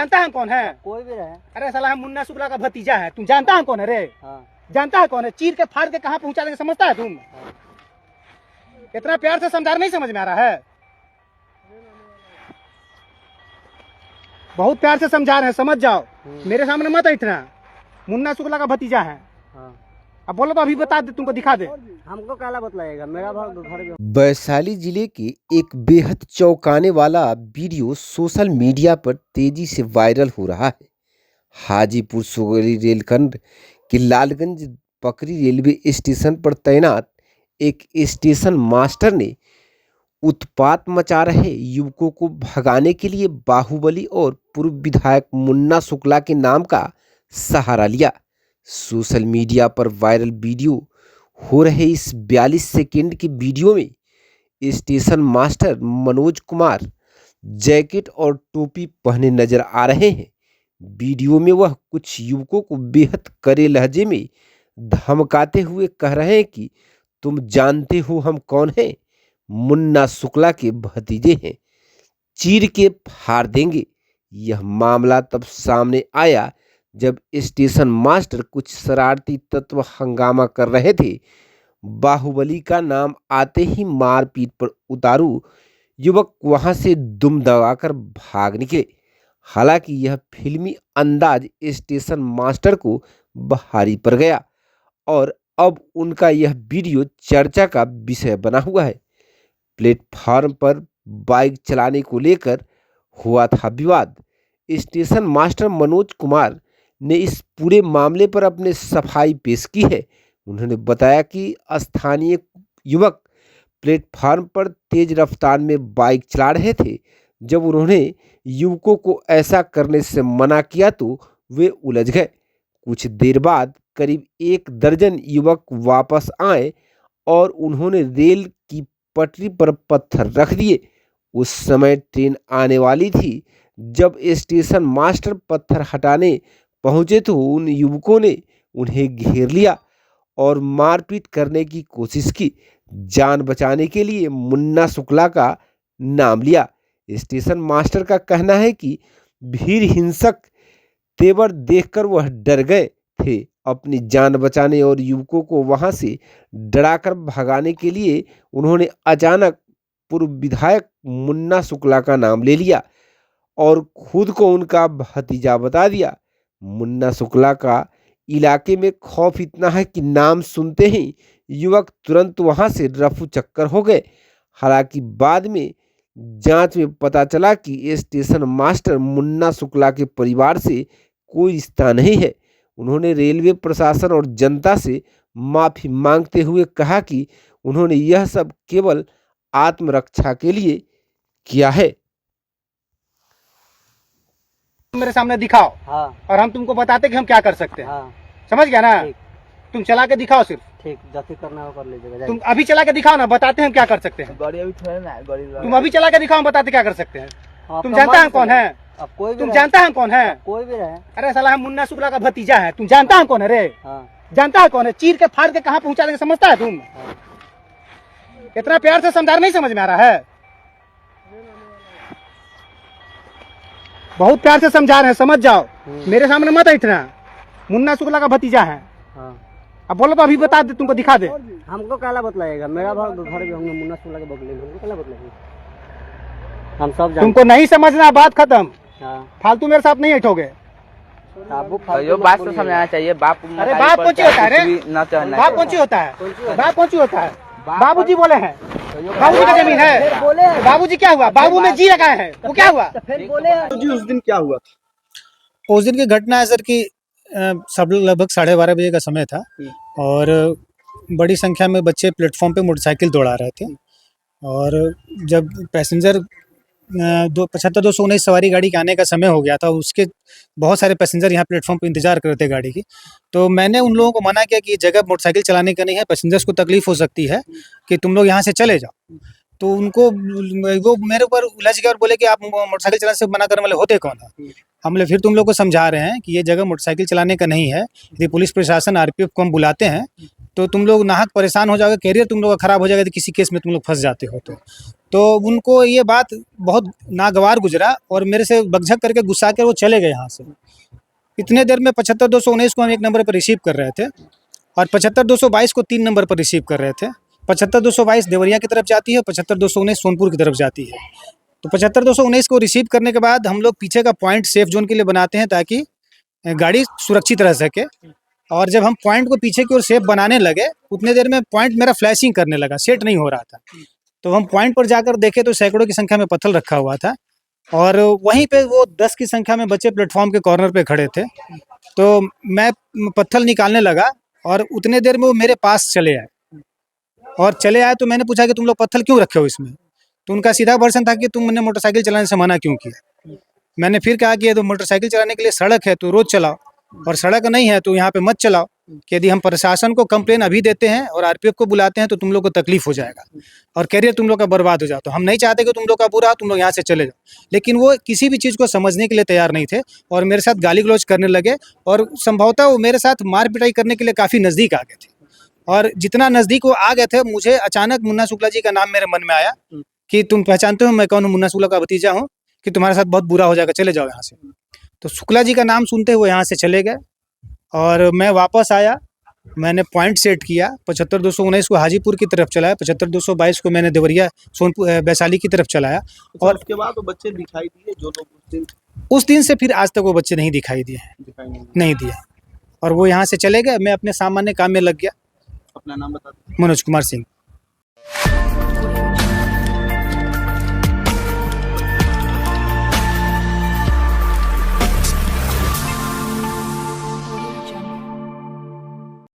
जानता है कौन है? कोई भी रहे। अरे साला हम मुन्ना शुक्ला का भतीजा है, तुम जानता है कौन है रे? हाँ। जानता है कौन है? चीर के फाड़ के कहाँ पहुंचा देंगे समझता है तुम? हाँ। इतना प्यार से समझा नहीं समझ में आ रहा है? बहुत प्यार से समझा रहे हैं, समझ जाओ। मेरे सामने मत इतना। मुन्ना शुक्ला का भतीजा है। हाँ। अब बोलो तो अभी बता दे, तुमको दिखा दे। हमको काला बतलाएगा, मेरा घर भी। वैशाली जिले के एक बेहद चौंकाने वाला वीडियो सोशल मीडिया पर तेजी से वायरल हो रहा है। हाजीपुर सोगली रेलखंड के लालगंज पकरी रेलवे स्टेशन पर तैनात एक स्टेशन मास्टर ने उत्पात मचा रहे युवकों को भगाने के लिए बाहुबली और पूर्व विधायक मुन्ना शुक्ला के नाम का सहारा लिया। सोशल मीडिया पर वायरल वीडियो हो रहे इस 42 सेकेंड के वीडियो में station master Manoj Kumar jacket और टोपी पहने नजर आ रहे हैं। वीडियो में वह कुछ युवकों को बेहद कड़े लहजे में धमकाते हुए कह रहे हैं कि तुम जानते हो हम कौन हैं? मुन्ना शुक्ला के भतीजे हैं, चीर के फाड़ देंगे। यह मामला तब सामने आया जब स्टेशन मास्टर कुछ शरारती तत्व हंगामा कर रहे थे। बाहुबली का नाम आते ही मारपीट पर उतारू युवक वहां से दुम दबाकर भाग निकले। हालांकि यह फिल्मी अंदाज स्टेशन मास्टर को भारी पड़ गया और अब उनका यह वीडियो चर्चा का विषय बना हुआ है। प्लेटफार्म पर बाइक चलाने को लेकर हुआ था विवाद। स्टेशन मास्टर मनोज कुमार ने इस पूरे मामले पर अपने सफाई पेश की है। उन्होंने बताया कि स्थानीय युवक प्लेटफार्म पर तेज रफ्तार में बाइक चला रहे थे। जब उन्होंने युवकों को ऐसा करने से मना किया तो वे उलझ गए। कुछ देर बाद करीब 1 दर्जन युवक वापस आए और उन्होंने रेल की पटरी पर पत्थर रख दिए। उस समय ट्रेन आने वाली थी। जब स्टेशन मास्टर पत्थर हटाने पहुंचे तो उन युवकों ने उन्हें घेर लिया और मारपीट करने की कोशिश की। जान बचाने के लिए मुन्ना शुक्ला का नाम लिया। स्टेशन मास्टर का कहना है कि भीड़ हिंसक तेवर देखकर वह डर गए थे। अपनी जान बचाने और युवकों को वहां से डराकर भगाने के लिए उन्होंने अचानक पूर्व विधायक मुन्ना शुक्ला का नाम ले लिया और खुद को उनका भतीजा बता दिया। मुन्ना शुक्ला का इलाके में खौफ इतना है कि नाम सुनते ही युवक तुरंत वहां से रफू चक्कर हो गए। हालांकि बाद में जांच में पता चला कि स्टेशन मास्टर मुन्ना शुक्ला के परिवार से कोई रिश्ता नहीं है। उन्होंने रेलवे प्रशासन और जनता से माफी मांगते हुए कहा कि उन्होंने यह सब केवल आत्मरक्षा के लिए किया है। मेरे सामने दिखाओ। हाँ। और हम तुमको बताते कि हम क्या कर सकते हैं। हाँ। समझ गया ना? तुम चला के दिखाओ सिर्फ। ठीक, जैसे करना हो कर लीजिएगा। तुम अभी चला के दिखाओ ना, बताते हैं हम क्या कर सकते हैं। गाड़ी अभी थोड़ा ना गाड़ी। तुम अभी चला के दिखाओ, हम बताते क्या कर सकते हैं। तुम जानता है कौन है? अब कोई भी तुम जानता है कौन है? कोई भी रहे। अरे साला हम मुन्ना शुक्ला का भतीजा है, तुम जानता है कौन है रे? हाँ। जानता है कौन है? चीर के फाड़ के कहाँ पहुंचा देंगे समझता है तुम? हाँ। इतना प्यार से समझा नहीं समझ में आ रहा है? बहुत प्यार से समझा रहे हैं, समझ जाओ। मेरे सामने मत इतना। मुन्ना शुक्ला का भतीजा है। हाँ। अब बोलो तो अभी बता दे, तुमको दिखा दे। हमको काला बतलाएगा, मेरा घर भी होंगे मुन्ना शुक्ला के बगल में, हमको काला बतलाएगा। हम सब जानते। तुमको नहीं समझना, बात खत्म। हाँ। फालतू मेरे साथ नहीं बैठोगे। यो बात तो समझाना चाहिए। बाप अरे बाप कौन सी होता है रे? बाप कौन सी होता है? बाप कौन सी होता है? बाबूजी बोले हैं। बाबूजी का जमीन है। बाबूजी क्या हुआ? बाबू में जी लगाए हैं, वो क्या हुआ? जी उस दिन क्या हुआ था? उस दिन की घटना है सर कि सब लगभग 12:30 बजे का समय था और बड़ी संख्या में बच्चे प्लेटफॉर्म पे मोटरसाइकिल दौड़ा रहे थे और जब पैसेंजर 219 सवारी गाड़ी के आने का समय हो गया था, उसके बहुत सारे पैसेंजर यहाँ प्लेटफॉर्म पे इंतजार कर रहे थे गाड़ी की। तो मैंने उन लोगों को मना किया कि ये जगह मोटरसाइकिल चलाने का नहीं है, पैसेंजर्स को तकलीफ हो सकती है कि तुम लोग यहाँ से चले जाओ। तो उनको वो मेरे ऊपर उलझ गए और बोले कि आप मोटरसाइकिल चलाने से मना करने वाले होते कौन है? हम बोले फिर तुम लोग को समझा रहे हैं कि ये जगह मोटरसाइकिल चलाने का नहीं है। यदि पुलिस प्रशासन RPF को हम बुलाते हैं तो तुम लोग नाहक परेशान हो जाओगे, कैरियर तुम लोग का खराब हो जाएगा, तो किसी केस में तुम लोग फंस जाते हो। तो उनको ये बात बहुत नागवार गुजरा और मेरे से बकझक करके गुस्सा कर वो चले गए यहाँ से। इतने देर में 75-219 को हम 1 नंबर पर रिसीव कर रहे थे और 75-222 को 3 नंबर पर रिसीव कर रहे थे। 75-222 देवरिया की तरफ जाती है, 75-219 सोनपुर की तरफ जाती है। तो 75-219 को रिसीव करने के बाद हम लोग पीछे का पॉइंट सेफ जोन के लिए बनाते हैं ताकि गाड़ी सुरक्षित रह सके। और जब हम पॉइंट को पीछे की ओर सेफ बनाने लगे, उतने देर में पॉइंट मेरा फ्लैशिंग करने लगा, सेट नहीं हो रहा था। तो हम पॉइंट पर जाकर देखे तो सैकड़ों की संख्या में पत्थर रखा हुआ था और वहीं पे वो 10 की संख्या में बच्चे प्लेटफॉर्म के कॉर्नर पे खड़े थे। तो मैं पत्थर निकालने लगा और उतने देर में वो मेरे पास चले आए और चले आए तो मैंने पूछा कि तुम लोग पत्थर क्यों रखे हो इसमें? तो उनका सीधा वर्जन था कि तुमने मोटरसाइकिल चलाने से मना क्यों किया। मैंने फिर कहा कि ये तो मोटरसाइकिल चलाने के लिए सड़क है तो रोज चलाओ, और सड़क नहीं है तो यहाँ पे मत चलाओ, कि यदि हम प्रशासन को कंप्लेन अभी देते हैं और आरपीएफ को बुलाते हैं तो तुम लोग को तकलीफ हो जाएगा और कैरियर तुम लोग का बर्बाद हो जाता। हम नहीं चाहते कि तुम लोग का बुरा हो, तुम लोग यहाँ से चले जाओ। लेकिन वो किसी भी चीज़ को समझने के लिए तैयार नहीं थे और मेरे साथ गाली गलौज करने लगे और संभवतः वो मेरे साथ मार पिटाई करने के लिए काफ़ी नज़दीक आ गए थे। और जितना नज़दीक वो आ गए थे, मुझे अचानक मुन्ना शुक्ला जी का नाम मेरे मन में आया कि तुम पहचानते हो मैं कौन हूँ, मुन्ना शुक्ला का भतीजा हूँ, कि तुम्हारे साथ बहुत बुरा हो जाएगा, चले जाओ यहाँ से। तो शुक्ला जी का नाम सुनते हुए यहाँ से चले गए और मैं वापस आया। मैंने पॉइंट सेट किया, 75-219 को हाजीपुर की तरफ चलाया, 75-222 को मैंने देवरिया सोनपुर वैशाली की तरफ चलाया। और उसके बाद वो बच्चे दिखाई दिए जो लोग उस दिन से फिर आज तक वो बच्चे नहीं दिखाई दिए, नहीं दिए और वो यहाँ से चले गए। मैं अपने सामान्य काम में लग गया। अपना नाम बता दो। मनोज कुमार सिंह।